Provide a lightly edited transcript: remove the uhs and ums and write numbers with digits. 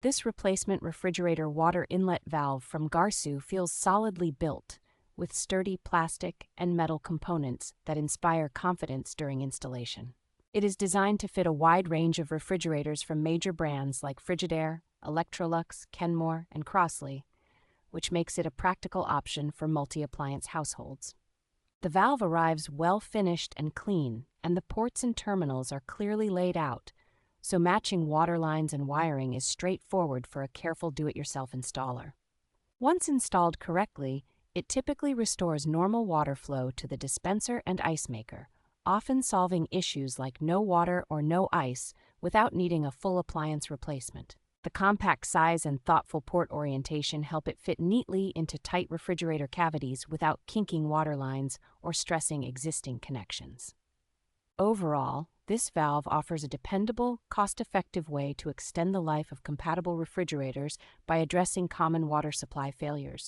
This replacement refrigerator water inlet valve from Garsoo feels solidly built, with sturdy plastic and metal components that inspire confidence during installation. It is designed to fit a wide range of refrigerators from major brands like Frigidaire, Electrolux, Kenmore, and Crosley, which makes it a practical option for multi-appliance households. The valve arrives well finished and clean, and the ports and terminals are clearly laid out, so matching water lines and wiring is straightforward for a careful do-it-yourself installer. Once installed correctly, it typically restores normal water flow to the dispenser and ice maker, often solving issues like no water or no ice without needing a full appliance replacement. The compact size and thoughtful port orientation help it fit neatly into tight refrigerator cavities without kinking water lines or stressing existing connections. Overall, this valve offers a dependable, cost-effective way to extend the life of compatible refrigerators by addressing common water supply failures.